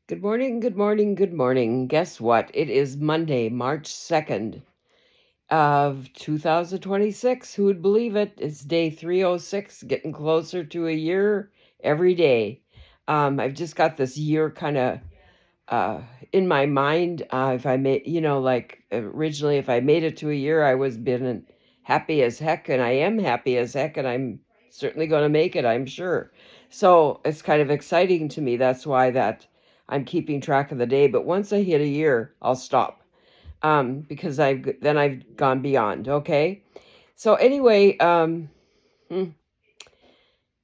Good morning, good morning, good morning. Guess what? It is Monday, March 2nd of 2026. Who would believe it? It's day 306, getting closer to a year every day. I've just got this year kind of uh, in my mind. If I made, like originally, if I made it to a year, I was been happy as heck, and I am happy as heck, and I'm certainly going to make it, I'm sure. So it's kind of exciting to me. That's why that I'm keeping track of the day. But once I hit a year, I'll stop because I've gone beyond. Okay. So anyway, hmm,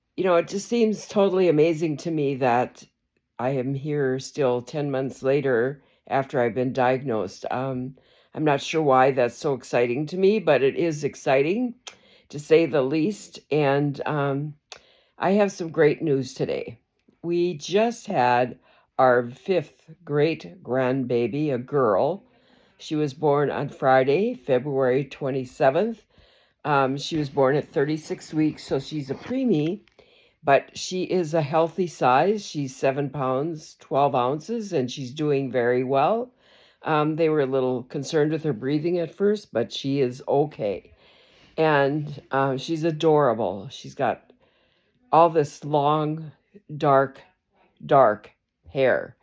it just seems totally amazing to me that I am here still 10 months later after I've been diagnosed. I'm not sure why that's so exciting to me, but it is exciting to say the least. And I have some great news today. We just had our fifth great grandbaby, a girl. She was born on Friday, February 27th. She was born at 36 weeks, so she's a preemie, but she is a healthy size. She's 7 pounds, 12 ounces, and she's doing very well. They were a little concerned with her breathing at first, but she is okay. And she's adorable. She's got all this long, dark hair.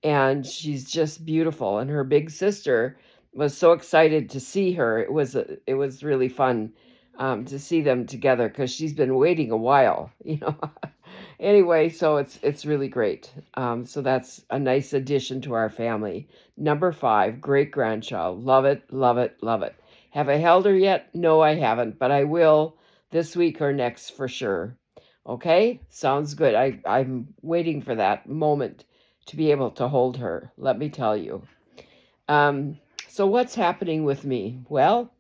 And she's just beautiful. And her big sister was so excited to see her. It was really fun to see them together because she's been waiting a while. Anyway, so it's really great. So that's a nice addition to our family. Number 5, great grandchild. Love it, love it, love it. Have I held her yet? No, I haven't, but I will this week or next for sure. Okay, sounds good. I'm waiting for that moment to be able to hold her. Let me tell you. Um, so what's happening with me? Well,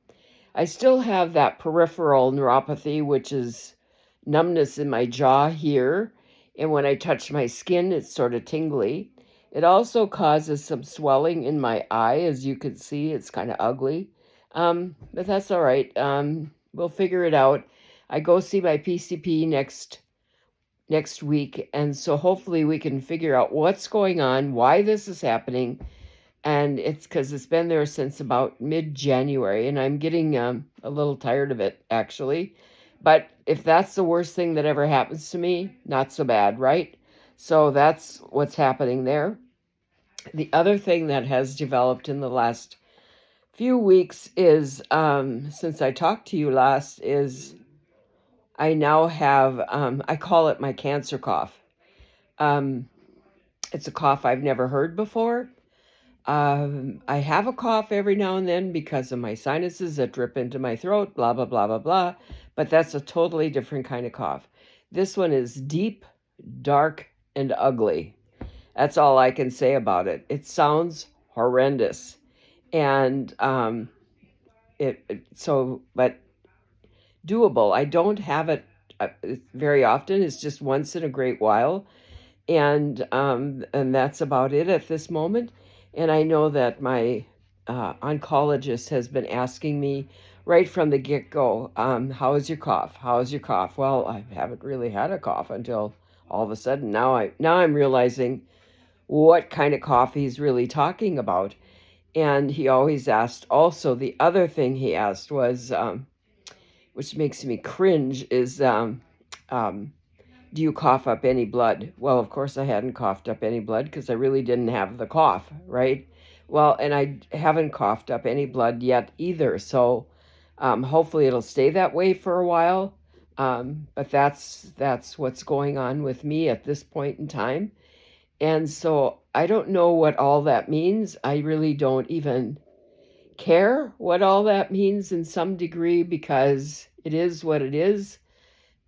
I still have that peripheral neuropathy, which is numbness in my jaw here. And when I touch my skin, it's sort of tingly. It also causes some swelling in my eye. As you can see, it's kind of ugly. But that's all right. We'll figure it out. I go see my PCP next week, and so hopefully we can figure out what's going on, why this is happening, and it's because it's been there since about mid-January, and I'm getting a little tired of it, actually. But if that's the worst thing that ever happens to me, not so bad, right? So that's what's happening there. The other thing that has developed in the last few weeks is, since I talked to you last, is I now have, I call it my cancer cough. Um, it's a cough I've never heard before. I have a cough every now and then because of my sinuses that drip into my throat, blah, blah, blah, blah, blah. But that's a totally different kind of cough. This one is deep, dark, and ugly. That's all I can say about it. It sounds horrendous. And but doable. I don't have it very often. It's just once in a great while. And that's about it at this moment. And I know that my oncologist has been asking me right from the get-go, how is your cough? How is your cough? Well, I haven't really had a cough until all of a sudden now I'm realizing what kind of cough he's really talking about. And he always asked, also the other thing he asked was, which makes me cringe, is um, do you cough up any blood? Well, of course I hadn't coughed up any blood because I really didn't have the cough, right? Well, and I haven't coughed up any blood yet either. So hopefully it'll stay that way for a while. But that's what's going on with me at this point in time. And so I don't know what all that means. I really don't even care what all that means in some degree because it is what it is,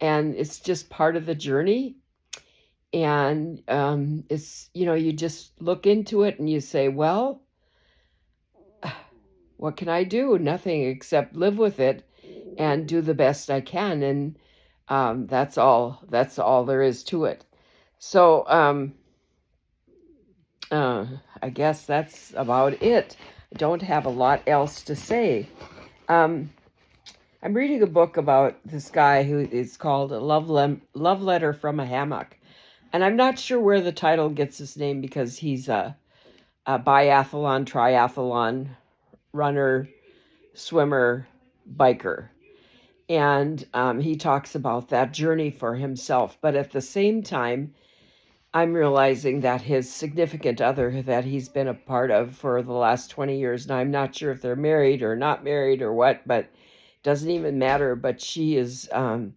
and it's just part of the journey. And it's, you just look into it and you say, well, what can I do? Nothing except live with it and do the best I can. And that's all there is to it. So I guess that's about it. I don't have a lot else to say. um, I'm reading a book about this guy who is called love Letter from a Hammock. And I'm not sure where the title gets his name because he's a biathlon, triathlon runner, swimmer, biker. And he talks about that journey for himself. But at the same time, I'm realizing that his significant other that he's been a part of for the last 20 years, and I'm not sure if they're married or not married or what, but it doesn't even matter. But she is going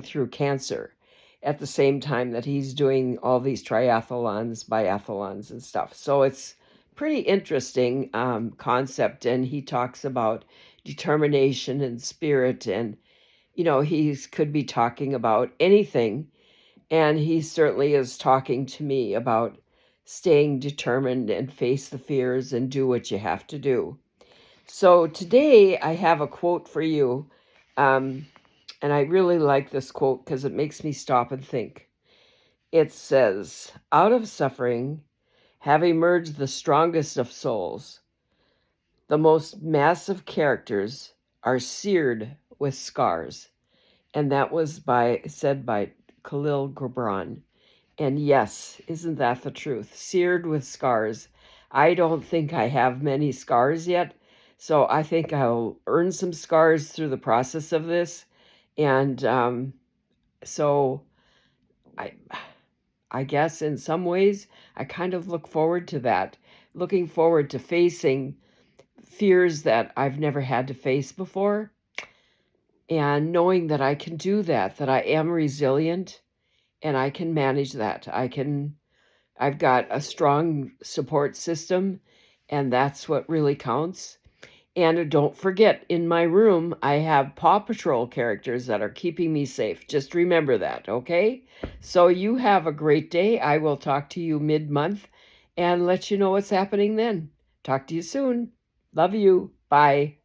through cancer at the same time that he's doing all these triathlons, biathlons, and stuff. So it's pretty interesting concept. And he talks about determination and spirit, and he could be talking about anything, and he certainly is talking to me about staying determined and face the fears and do what you have to do. So today I have a quote for you. And I really like this quote because it makes me stop and think. It says, "Out of suffering have emerged the strongest of souls. The most massive characters are seared with scars." And that was said by Khalil Gibran. And yes, isn't that the truth? Seared with scars. I don't think I have many scars yet, so I think I'll earn some scars through the process of this. And so I I guess in some ways I kind of look forward to that, looking forward to facing fears that I've never had to face before, and knowing that I can do that, that I am resilient and I can manage that. I've got a strong support system, and that's what really counts. And don't forget, in my room, I have Paw Patrol characters that are keeping me safe. Just remember that, okay? So you have a great day. I will talk to you mid-month and let you know what's happening then. Talk to you soon. Love you. Bye.